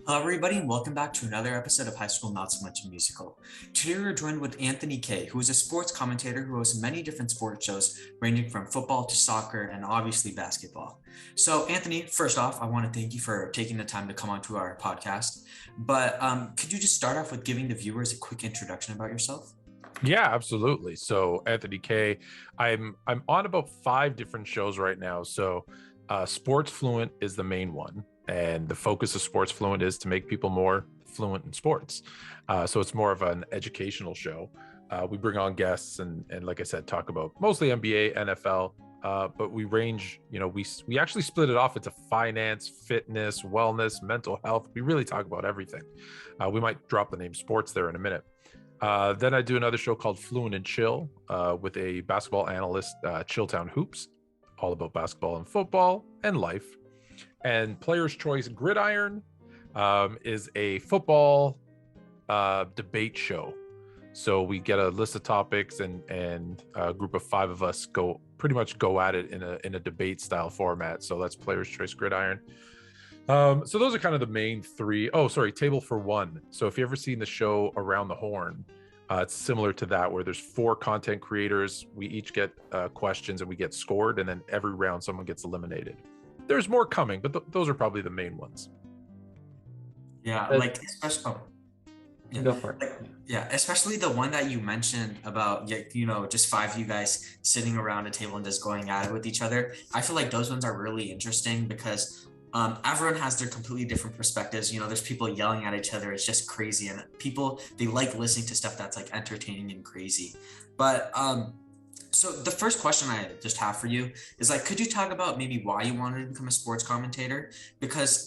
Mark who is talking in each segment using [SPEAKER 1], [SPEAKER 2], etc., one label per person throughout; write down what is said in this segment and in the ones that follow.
[SPEAKER 1] Hello, everybody, and welcome back to another episode of High School Not So Much a Musical. Today, we're joined with Anthony Kay, who is a sports commentator who hosts many different sports shows, ranging from football to soccer and obviously basketball. So, Anthony, first off, I want to thank you for taking the time to come onto our podcast. But could you just start off with giving the viewers a quick introduction about yourself?
[SPEAKER 2] Yeah, absolutely. So Anthony K, I'm on about 5 different shows right now. So Sports Fluent is the main one, and the focus of Sports Fluent is to make people more fluent in sports. So it's more of an educational show. We bring on guests and like I said, talk about mostly NBA, NFL. But we range, we actually split it off into finance, fitness, wellness, mental health. We really talk about everything. We might drop the name sports there in a minute. Then I do another show called Fluent and Chill with a basketball analyst, Chilltown Hoops, all about basketball and football and life. And Player's Choice Gridiron is a football debate show. So we get a list of topics and a group of 5 of us pretty much go at it in a debate style format. So that's Player's Choice Gridiron. So those are kind of the main 3. Oh, sorry, Table for One. So if you ever seen the show Around the Horn, it's similar to that, where there's 4 content creators. We each get questions and we get scored, and then every round someone gets eliminated. There's more coming, but those are probably the main ones.
[SPEAKER 1] Yeah, like especially. Yeah.
[SPEAKER 3] Go for it.
[SPEAKER 1] Yeah, especially the one that you mentioned about, just 5 of you guys sitting around a table and just going at it with each other. I feel like those ones are really interesting because everyone has their completely different perspectives. There's people yelling at each other. It's just crazy. And people, they like listening to stuff that's like entertaining and crazy. But so the first question I just have for you is like, could you talk about maybe why you wanted to become a sports commentator? Because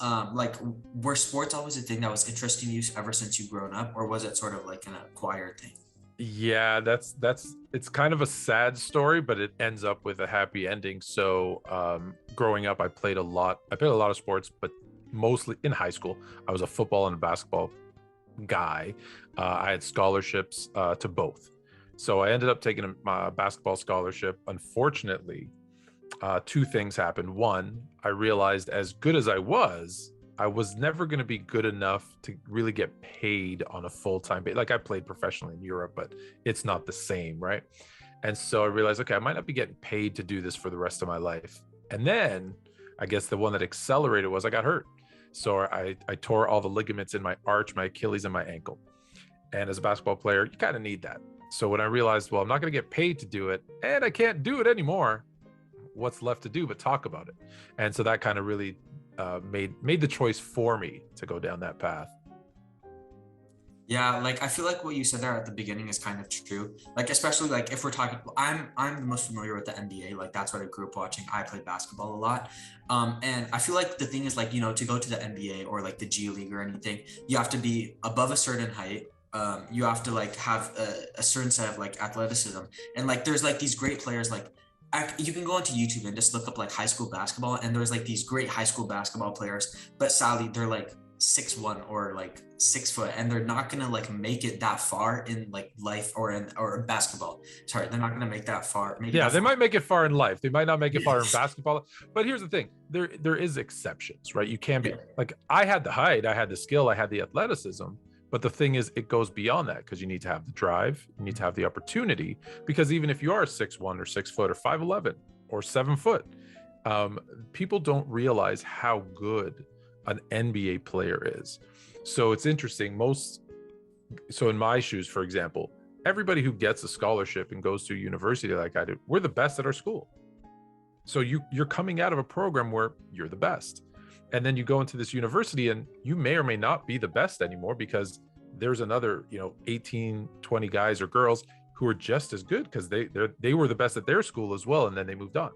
[SPEAKER 1] were sports always a thing that was interesting to you ever since you've grown up, or was it sort of like an acquired thing?
[SPEAKER 2] Yeah, it's kind of a sad story, but it ends up with a happy ending. So growing up, I played a lot of sports, but mostly in high school. I was a football and a basketball guy. I had scholarships to both. So I ended up taking a basketball scholarship. Unfortunately, 2 things happened. One, I realized as good as I was never going to be good enough to really get paid on a full-time basis. Like, I played professionally in Europe, but it's not the same, right? And so I realized, okay, I might not be getting paid to do this for the rest of my life. And then I guess the one that accelerated was I got hurt. So I tore all the ligaments in my arch, my Achilles, and my ankle. And as a basketball player, you kind of need that. So when I realized, well, I'm not going to get paid to do it, and I can't do it anymore, what's left to do but talk about it? And so that kind of really made the choice for me to go down that path.
[SPEAKER 1] Yeah, like I feel like what you said there at the beginning is kind of true. Like, especially like if we're talking, I'm the most familiar with the NBA. Like, that's what I grew up watching. I played basketball a lot. And I feel like the thing is, like, to go to the NBA or like the G League or anything, you have to be above a certain height. You have to like have a certain set of like athleticism. And like there's like these great players, like you can go onto YouTube and just look up like high school basketball, and there's like these great high school basketball players, but sadly they're like 6'1" or like 6 foot, and they're not gonna like make it that far in like life or basketball. Sorry, they're not gonna make that far.
[SPEAKER 2] They might make it far in life. They might not make it far in basketball. But here's the thing: there is exceptions, right? You can be like, I had the height, I had the skill, I had the athleticism. But the thing is, it goes beyond that, because you need to have the drive, you need to have the opportunity. Because even if you are 6'1" or 6 foot or 5'11" or 7 foot, people don't realize how good an NBA player is. So it's interesting. So in my shoes, for example, everybody who gets a scholarship and goes to a university like I did, we're the best at our school. So you're coming out of a program where you're the best. And then you go into this university and you may or may not be the best anymore, because there's another, 18, 20 guys or girls who are just as good because they were the best at their school as well. And then they moved on.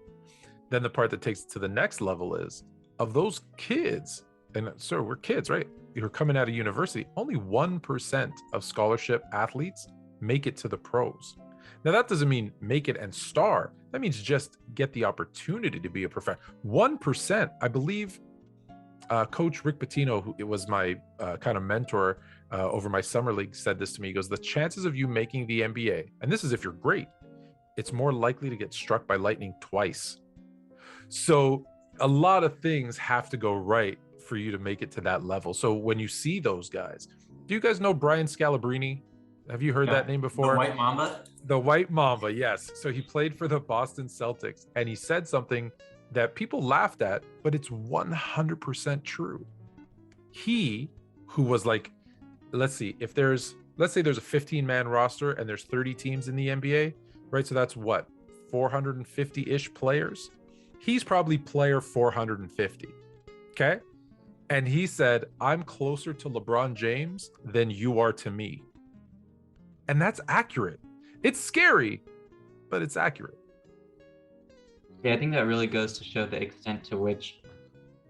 [SPEAKER 2] Then the part that takes it to the next level is, of those kids, and so we're kids, right? You're coming out of university, only 1% of scholarship athletes make it to the pros. Now, that doesn't mean make it and star. That means just get the opportunity to be a professional. 1%, I believe, Coach Rick Pitino, who was my kind of mentor over my summer league, said this to me. He goes, the chances of you making the NBA, and this is if you're great, it's more likely to get struck by lightning twice. So a lot of things have to go right for you to make it to that level. So when you see those guys, do you guys know Brian Scalabrine? Have you heard that name before?
[SPEAKER 1] The White Mamba?
[SPEAKER 2] The White Mamba, yes. So he played for the Boston Celtics, and he said something that people laughed at, but it's 100% true. He, who was like, let's say there's a 15-man roster and there's 30 teams in the NBA, right? So that's what, 450-ish players? He's probably player 450, okay? And he said, I'm closer to LeBron James than you are to me. And that's accurate. It's scary, but it's accurate.
[SPEAKER 3] Yeah, I think that really goes to show the extent to which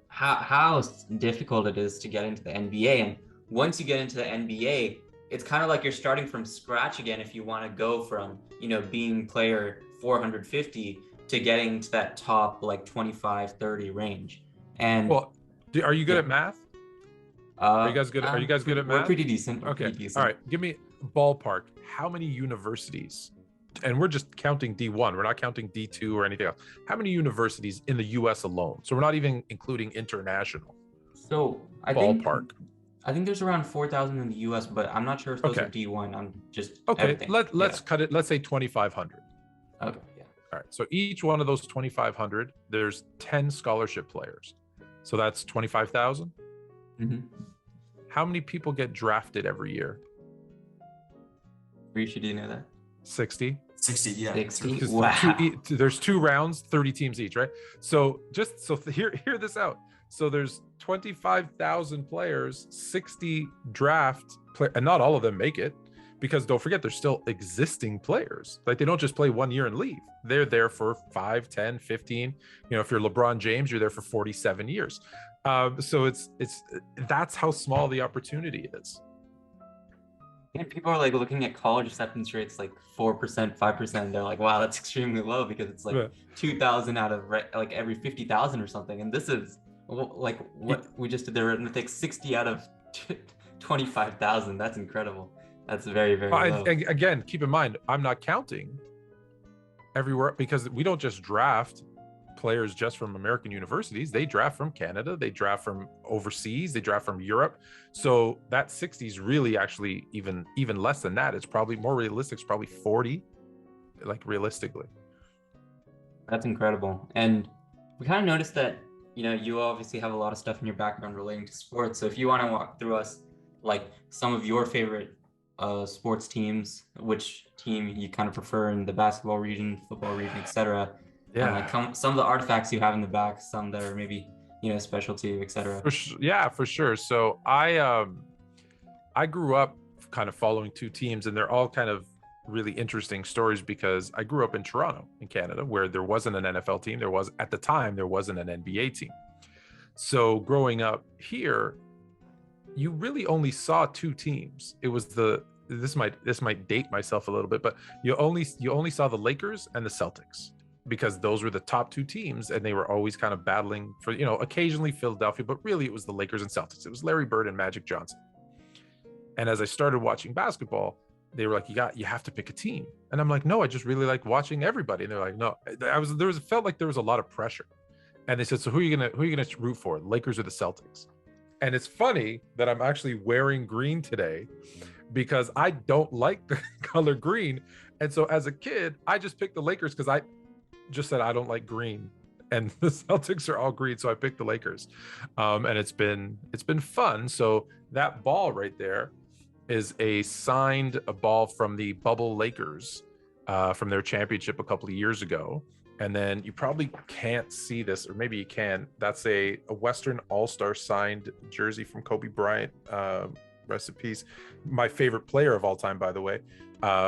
[SPEAKER 3] how difficult it is to get into the NBA. And once you get into the NBA, it's kind of like you're starting from scratch again if you want to go from, being player 450 to getting to that top like 25, 30 range. And
[SPEAKER 2] well, are you good at math? Are you guys good at math?
[SPEAKER 3] We're pretty decent.
[SPEAKER 2] Okay. All right. Give me ballpark. How many universities? And we're just counting D1. We're not counting D2 or anything else. How many universities in the US alone? So we're not even including international.
[SPEAKER 3] So I
[SPEAKER 2] ballpark.
[SPEAKER 3] I think there's around 4,000 in the US, but I'm not sure if those are D1. I'm just everything.
[SPEAKER 2] Let's cut it. Let's say 2,500.
[SPEAKER 3] Okay. Yeah.
[SPEAKER 2] All right. So each one of those 2,500, there's 10 scholarship players. So that's 25,000.
[SPEAKER 3] Mm-hmm.
[SPEAKER 2] How many people get drafted every year?
[SPEAKER 3] Rishi, do you know that?
[SPEAKER 2] 60.
[SPEAKER 1] 60, yeah.
[SPEAKER 3] 60. Wow.
[SPEAKER 2] There's 2 rounds, 30 teams each, right? So hear this out. So there's 25,000 players, 60 and not all of them make it, because don't forget, there's still existing players. Like, they don't just play 1 year and leave. They're there for 5, 10, 15. If you're LeBron James, you're there for 47 years. So that's how small the opportunity is.
[SPEAKER 3] And people are like looking at college acceptance rates like 4%, 5%. They're like, wow, that's extremely low, because it's like 2,000 out of like every 50,000 or something. And this is like what we just did there. And it's like 60 out of 25,000. That's incredible. That's very, very low.
[SPEAKER 2] Again, keep in mind, I'm not counting everywhere, because we don't just draft players just from American universities. They draft from Canada, they draft from overseas, they draft from Europe. So that 60 is really actually even less than that. It's probably more realistic. It's probably 40, like, realistically.
[SPEAKER 3] That's incredible. And we kind of noticed that, you obviously have a lot of stuff in your background relating to sports. So if you want to walk through us, like, some of your favorite sports teams, which team you kind of prefer in the basketball region, football region, etc.
[SPEAKER 2] Yeah.
[SPEAKER 3] And like some of the artifacts you have in the back, some that are maybe, special to you, etc.
[SPEAKER 2] Yeah, for sure. So I grew up kind of following 2 teams, and they're all kind of really interesting stories, because I grew up in Toronto, in Canada, where there wasn't an NFL team. At the time, there wasn't an NBA team. So growing up here, you really only saw 2 teams. It was this might date myself a little bit, but you only saw the Lakers and the Celtics, because those were the top 2 teams, and they were always kind of battling for, occasionally Philadelphia, but really it was the Lakers and Celtics. It was Larry Bird and Magic Johnson. And as I started watching basketball, they were like, you have to pick a team. And I'm like, no, I just really like watching everybody. And they're like, no, felt like there was a lot of pressure. And they said, so who are you gonna root for, the Lakers or the Celtics? And it's funny that I'm actually wearing green today, because I don't like the color green. And so as a kid, I just picked the Lakers because I just said I don't like green, and the Celtics are all green, so I picked the Lakers. And it's been fun. So that ball right there is a ball from the Bubble Lakers, from their championship a couple of years ago. And then you probably can't see this, or maybe you can. That's a Western All-Star signed jersey from Kobe Bryant. Rest in peace. My favorite player of all time, by the way,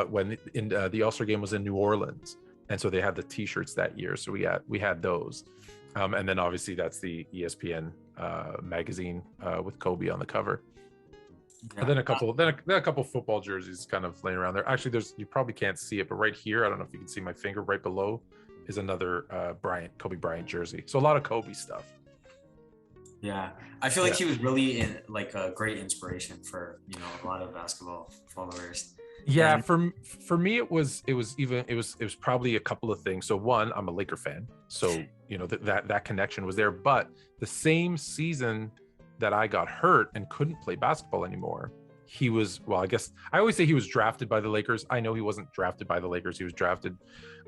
[SPEAKER 2] when the All-Star game was in New Orleans. And so they had the T-shirts that year. So we had those. And then obviously that's the ESPN magazine with Kobe on the cover. Yeah. And then a couple football jerseys kind of laying around there. Actually, you probably can't see it, but right here, I don't know if you can see my finger right below, is another Kobe Bryant jersey. So a lot of Kobe stuff.
[SPEAKER 1] Yeah, I feel like he was really a great inspiration for a lot of basketball followers.
[SPEAKER 2] Yeah,
[SPEAKER 3] And
[SPEAKER 2] for me it was probably a couple of things. So one, I'm a Laker fan, so that connection was there. But the same season that I got hurt and couldn't play basketball anymore, he was, well, I guess I always say he was drafted by the Lakers. I know he wasn't drafted by the Lakers. He was drafted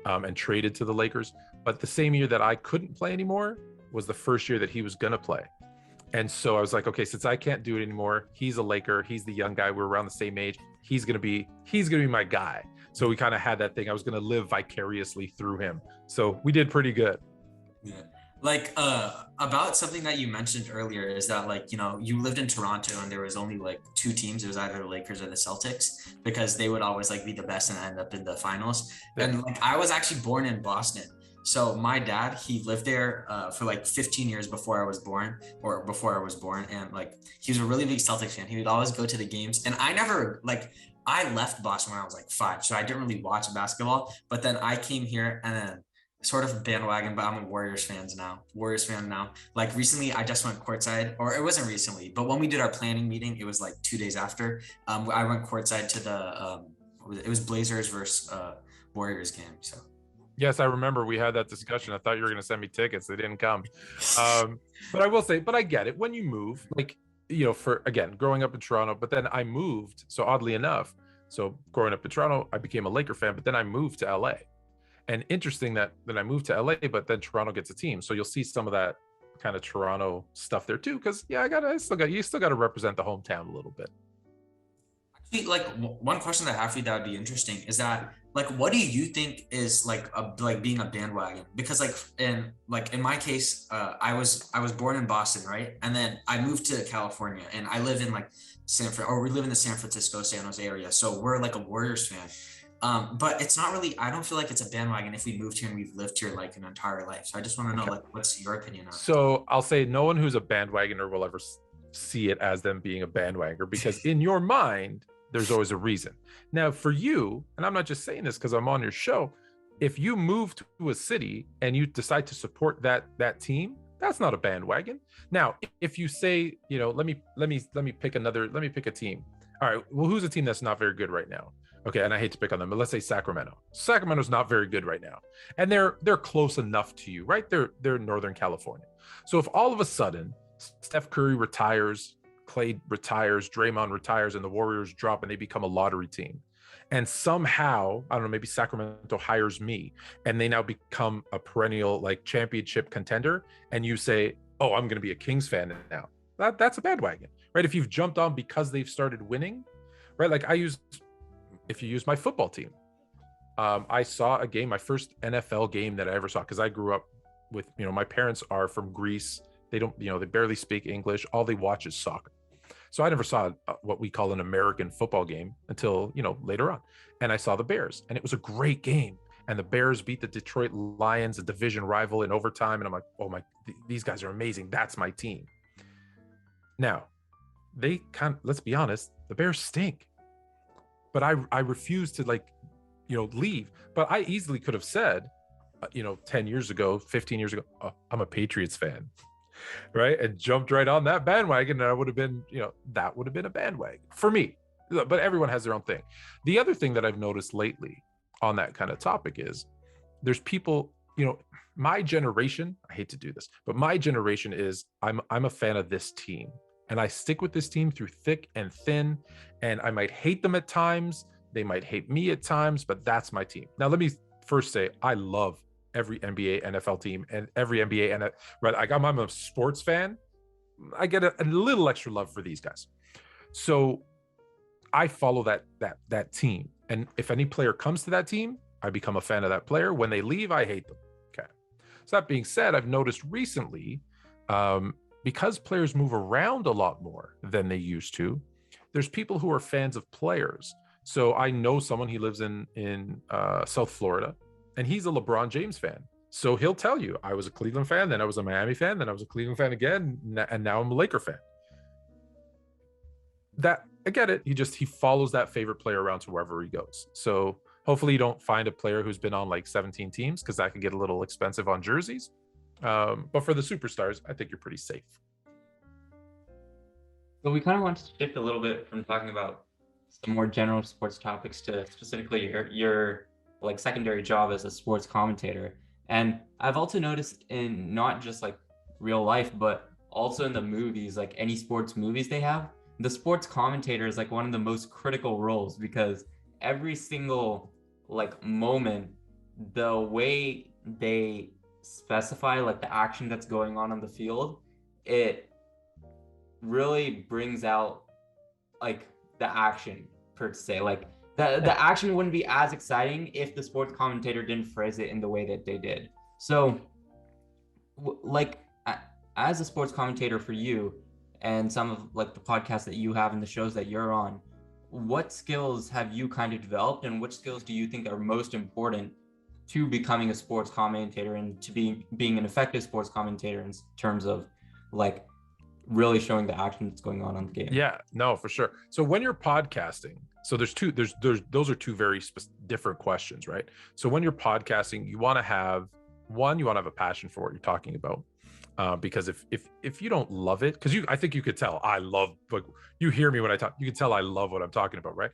[SPEAKER 2] and traded to the Lakers. But the same year that I couldn't play anymore was the first year that he was gonna play. And so I was like, okay, since I can't do it anymore, he's a Laker, he's the young guy, we're around the same age, he's gonna be my guy. So we kind of had that thing. I was gonna live vicariously through him. So we did pretty good.
[SPEAKER 1] Yeah. Like about something that you mentioned earlier is that, like, you lived in Toronto and there was only like two teams. It was either the Lakers or the Celtics, because they would always like be the best and end up in the finals.
[SPEAKER 2] Yeah.
[SPEAKER 1] And like I was actually born in Boston. So my dad, he lived there for like 15 years before I was born, and like he was a really big Celtics fan. He would always go to the games, and I left Boston when I was like 5, so I didn't really watch basketball. But then I came here, and then sort of bandwagon, but I'm a Warriors fan now. Like recently, I just went courtside, or it wasn't recently, but when we did our planning meeting, it was like 2 days after. I went courtside to the it was Blazers versus Warriors game. So.
[SPEAKER 2] Yes, I remember we had that discussion. I thought you were going to send me tickets. They didn't come. But I will say, but I get it. When you move, like, for, again, growing up in Toronto, but then I moved. So oddly enough, so growing up in Toronto, I became a Laker fan, but then I moved to LA. And interesting that then I moved to LA, but then Toronto gets a team. So you'll see some of that kind of Toronto stuff there too. Cause yeah, you still got to represent the hometown a little bit.
[SPEAKER 1] Actually, like one question that I have for you that would be interesting is that, like, what do you think is like being a bandwagon? Because in my case, I was born in Boston, right? And then I moved to California, and I live in like we live in the San Francisco, San Jose area. So we're like a Warriors fan. But it's not really, I don't feel like it's a bandwagon if we moved here and we've lived here like an entire life. So I just want to know, like, what's your opinion on it?
[SPEAKER 2] So I'll say no one who's a bandwagoner will ever see it as them being a bandwagoner, because in your mind, there's always a reason. Now for you, and I'm not just saying this because I'm on your show, if you move to a city and you decide to support that team, that's not a bandwagon. Now, if you say, let me pick a team. All right, well, who's a team that's not very good right now? Okay, and I hate to pick on them, but let's say Sacramento. Sacramento's not very good right now, and they're close enough to you, right? They're in Northern California. So if all of a sudden Steph Curry retires, Clay retires, Draymond retires, and the Warriors drop and they become a lottery team, and somehow, I don't know, maybe Sacramento hires me and they now become a perennial like championship contender, and you say, oh, I'm going to be a Kings fan now. That's a bandwagon, right? If you've jumped on because they've started winning, right? Like if you use my football team, I saw a game, my first NFL game that I ever saw, because I grew up with, my parents are from Greece. They don't, they barely speak English. All they watch is soccer. So I never saw what we call an American football game until, later on. And I saw the Bears, and it was a great game. And the Bears beat the Detroit Lions, a division rival, in overtime. And I'm like, oh these guys are amazing. That's my team. Now, let's be honest, the Bears stink. But I refuse to leave. But I easily could have said, 10 years ago, 15 years ago, oh, I'm a Patriots fan, right? And jumped right on that bandwagon. And I would have been, that would have been a bandwagon for me. But everyone has their own thing. The other thing that I've noticed lately on that kind of topic is there's people, my generation, I hate to do this, but my generation is I'm a fan of this team. And I stick with this team through thick and thin. And I might hate them at times. They might hate me at times, but that's my team. Now, let me first say, I love every NBA, NFL team, and every NBA, and right, I'm a sports fan. I get a little extra love for these guys. So I follow that team. And if any player comes to that team, I become a fan of that player. When they leave, I hate them. Okay. So that being said, I've noticed recently, because players move around a lot more than they used to, there's people who are fans of players. So I know someone, he lives in South Florida, and he's a LeBron James fan. So he'll tell you, I was a Cleveland fan, then I was a Miami fan, then I was a Cleveland fan again, and now I'm a Laker fan. That, I get it. He follows that favorite player around to wherever he goes. So hopefully you don't find a player who's been on like 17 teams, because that can get a little expensive on jerseys. But for the superstars, I think you're pretty safe.
[SPEAKER 3] So we kind of want to shift a little bit from talking about some more general sports topics to specifically your like secondary job as a sports commentator. And I've also noticed in not just like real life, but also in the movies, like any sports movies they have, the sports commentator is like one of the most critical roles, because every single like moment, the way they specify like the action that's going on the field, it really brings out like the action per se. Like the action wouldn't be as exciting if the sports commentator didn't phrase it in the way that they did. So like as a sports commentator for you and some of like the podcasts that you have and the shows that you're on, what skills have you kind of developed, and which skills do you think are most important to becoming a sports commentator and to being an effective sports commentator in terms of like really showing the action that's going on the game?
[SPEAKER 2] Yeah, no, for sure. So when you're podcasting, so there's those are two very different questions, right? So when you're podcasting, you want to have a passion for what you're talking about. Because if you don't love it, because I think you could tell I love, like you hear me when I talk, you can tell I love what I'm talking about, right?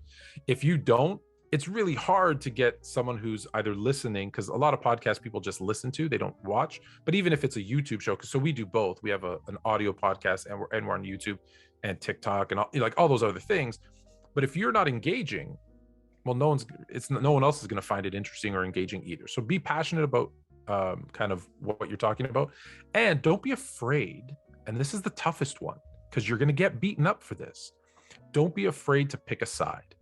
[SPEAKER 2] If you don't, it's really hard to get someone who's either listening, because a lot of podcasts people just listen to, they don't watch. But even if it's a YouTube show, so we do both. We have an audio podcast and we're on YouTube and TikTok and all those other things. But if you're not engaging, well, no one else is going to find it interesting or engaging either. So be passionate about kind of what you're talking about, and don't be afraid. And this is the toughest one, because you're going to get beaten up for this. Don't be afraid to pick a side.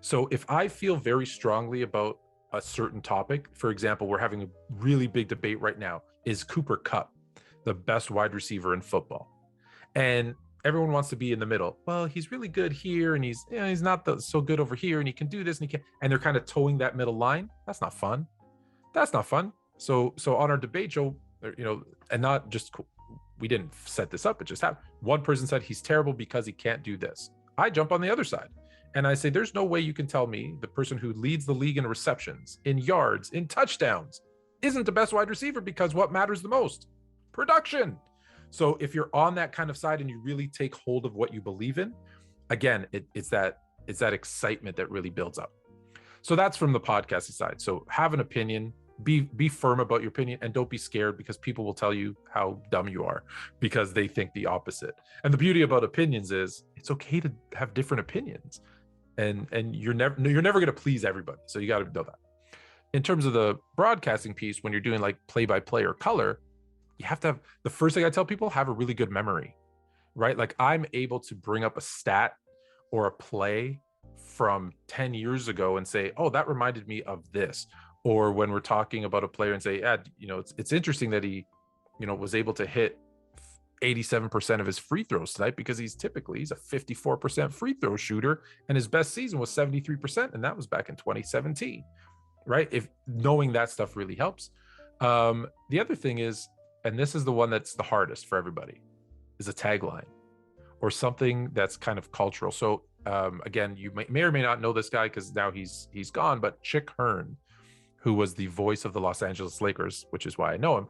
[SPEAKER 2] So if I feel very strongly about a certain topic, for example, we're having a really big debate right now, is Cooper Kupp the best wide receiver in football? And everyone wants to be in the middle. Well, he's really good here, and he's not so good over here, and he can do this, and he can, and they're kind of towing that middle line. That's not fun. So on our debate show, and not just, we didn't set this up, it just happened. One person said he's terrible because he can't do this. I jump on the other side and I say, there's no way you can tell me the person who leads the league in receptions, in yards, in touchdowns isn't the best wide receiver, because what matters the most? Production. So if you're on that kind of side and you really take hold of what you believe in, again, it's that excitement that really builds up. So that's from the podcasting side. So have an opinion, be firm about your opinion, and don't be scared, because people will tell you how dumb you are because they think the opposite. And the beauty about opinions is it's okay to have different opinions, and you're never going to please everybody. So you got to know that. In terms of the broadcasting piece, when you're doing like play-by-play or color, you have to have, the first thing I tell people, have a really good memory, right? Like I'm able to bring up a stat or a play from 10 years ago and say, oh, that reminded me of this. Or when we're talking about a player and say, yeah, it's interesting that he, was able to hit 87% of his free throws tonight, because he's a 54% free throw shooter, and his best season was 73%, and that was back in 2017, right? If knowing that stuff really helps. The other thing is, and this is the one that's the hardest for everybody, is a tagline or something that's kind of cultural. So again, you may or may not know this guy because now he's gone, but Chick Hearn, who was the voice of the Los Angeles Lakers, which is why I know him.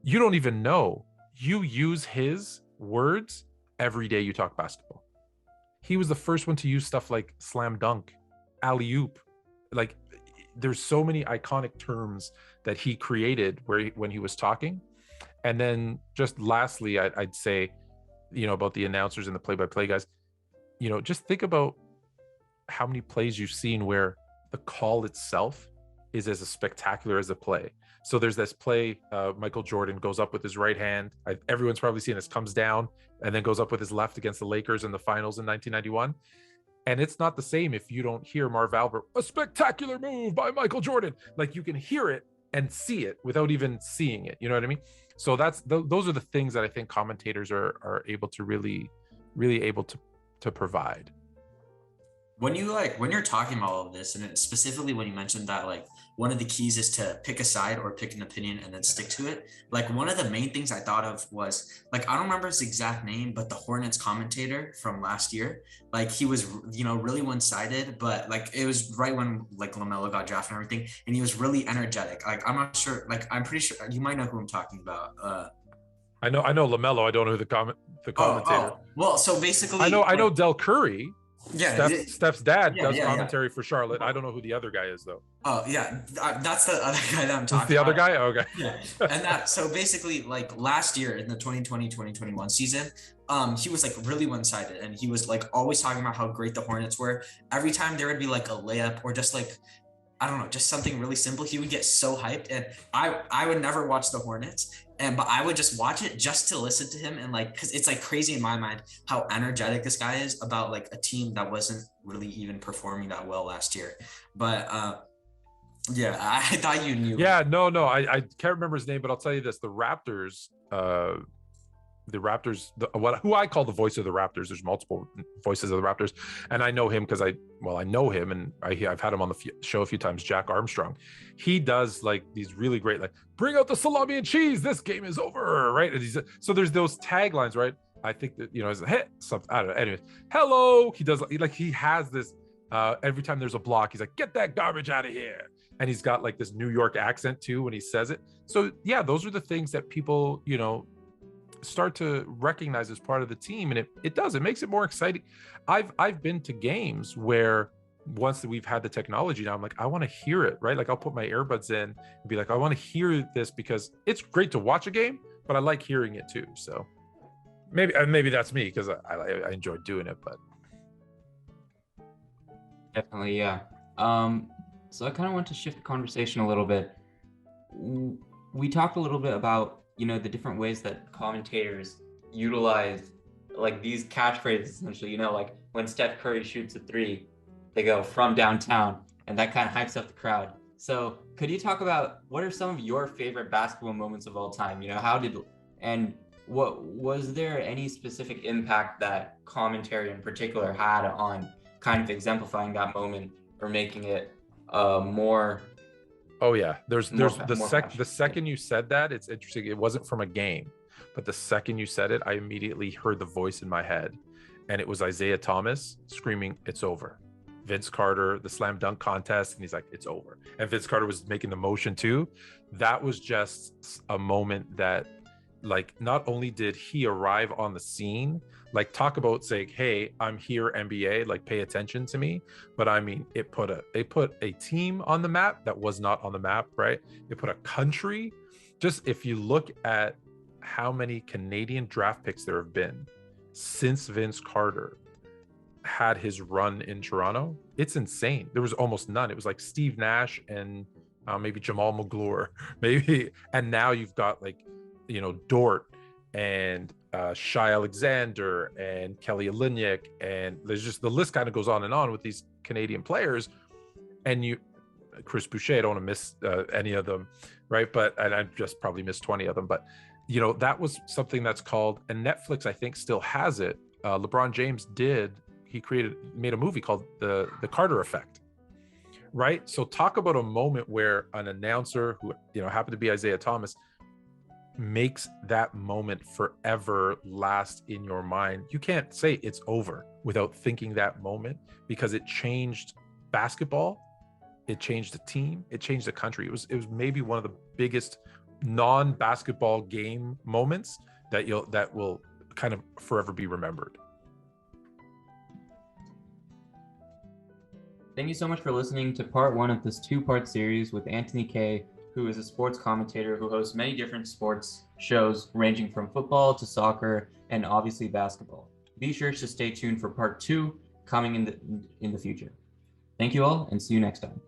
[SPEAKER 2] You don't even know. You use his words every day you talk basketball. He was the first one to use stuff like slam dunk, alley-oop. Like there's so many iconic terms that he created when he was talking. And then just lastly, I'd say, about the announcers and the play-by-play guys, just think about how many plays you've seen where the call itself is as spectacular as a play. So there's this play, Michael Jordan goes up with his right hand. Everyone's probably seen this, comes down and then goes up with his left against the Lakers in the finals in 1991. And it's not the same if you don't hear Marv Albert, a spectacular move by Michael Jordan. Like you can hear it and see it without even seeing it. You know what I mean? So those are the things that I think commentators are able to really able to provide.
[SPEAKER 1] When you're talking about all of this, and specifically when you mentioned that, like one of the keys is to pick a side or pick an opinion and then stick to it. Like one of the main things I thought of was, like, I don't remember his exact name, but the Hornets commentator from last year, like he was, really one-sided, but like it was right when like LaMelo got drafted and everything. And he was really energetic. Like, I'm not sure, like, I'm pretty sure you might know who I'm talking about.
[SPEAKER 2] I know LaMelo. I don't know who the commentator.
[SPEAKER 1] Well, so basically,
[SPEAKER 2] I know Del Curry.
[SPEAKER 1] Yeah,
[SPEAKER 2] Steph's dad
[SPEAKER 1] yeah,
[SPEAKER 2] does
[SPEAKER 1] yeah, yeah.
[SPEAKER 2] commentary for Charlotte. I don't know who the other guy is though.
[SPEAKER 1] Oh yeah, that's the other guy that I'm
[SPEAKER 2] Is
[SPEAKER 1] talking
[SPEAKER 2] the other
[SPEAKER 1] about.
[SPEAKER 2] guy? Okay.
[SPEAKER 1] Yeah, and that so basically like last year in the 2020-2021 season, he was like really one-sided, and he was like always talking about how great the Hornets were. Every time there would be like a layup or just like I don't know, just something really simple, he would get so hyped, and I would never watch the Hornets, but I would just watch it just to listen to him, and like because it's like crazy in my mind how energetic this guy is about like a team that wasn't really even performing that well last year, but yeah, I thought you knew.
[SPEAKER 2] Yeah, no, I can't remember his name, but I'll tell you this: the Raptors, who I call the voice of the Raptors. There's multiple voices of the Raptors, and I know him because I know him, and I've had him on the show a few times. Jack Armstrong, he does like these really great, like, bring out the salami and cheese. This game is over, right? And so there's those taglines, right? I think that it's hey, something. I don't know. Anyways, hello. He does like he has this. Every time there's a block, he's like, get that garbage out of here. And he's got like this New York accent too when he says it. So yeah, those are the things that people, start to recognize as part of the team. And it makes it more exciting. I've been to games where once we've had the technology now, I'm like, I want to hear it, right? Like I'll put my earbuds in and be like, I want to hear this because it's great to watch a game, but I like hearing it too. So maybe that's me because I enjoy doing it, but.
[SPEAKER 3] Definitely, yeah. So I kind of want to shift the conversation a little bit. We talked a little bit about, the different ways that commentators utilize like these catchphrases, essentially, like when Steph Curry shoots a three, they go from downtown, and that kind of hypes up the crowd. So could you talk about what are some of your favorite basketball moments of all time? What was there any specific impact that commentary in particular had on kind of exemplifying that moment or making it more?
[SPEAKER 2] Oh yeah, there's
[SPEAKER 3] passionate.
[SPEAKER 2] the second you said that, it's interesting. It wasn't from a game, but the second you said it, I immediately heard the voice in my head, and it was Isaiah Thomas screaming, "It's over." Vince Carter, the slam dunk contest, and he's like, "It's over." And Vince Carter was making the motion too. That was just a moment that, like, not only did he arrive on the scene, like talk about saying, "Hey, I'm here, NBA, like pay attention to me," but I mean, it put a team on the map that was not on the map, right? It put a country. Just if you look at how many Canadian draft picks there have been since Vince Carter had his run in Toronto, it's insane. There was almost none. It was like Steve Nash and maybe Jamal McGlure, maybe, and now you've got like, Dort and Shai Alexander and Kelly Olynyk, and there's just the list kind of goes on and on with these Canadian players. And Chris Boucher, I don't want to miss any of them, right? And I just probably missed 20 of them. But that was something that's called, and Netflix I think still has it. LeBron James made a movie called the Carter Effect, right? So talk about a moment where an announcer who happened to be Isaiah Thomas makes that moment forever last in your mind. You can't say it's over without thinking that moment, because it changed basketball, it changed the team, it changed the country. It was maybe one of the biggest non-basketball game moments that will kind of forever be remembered.
[SPEAKER 3] Thank you so much for listening to part one of this two-part series with Anthony Kay, who is a sports commentator who hosts many different sports shows ranging from football to soccer and obviously basketball. Be sure to stay tuned for part two coming in the future. Thank you all, and see you next time.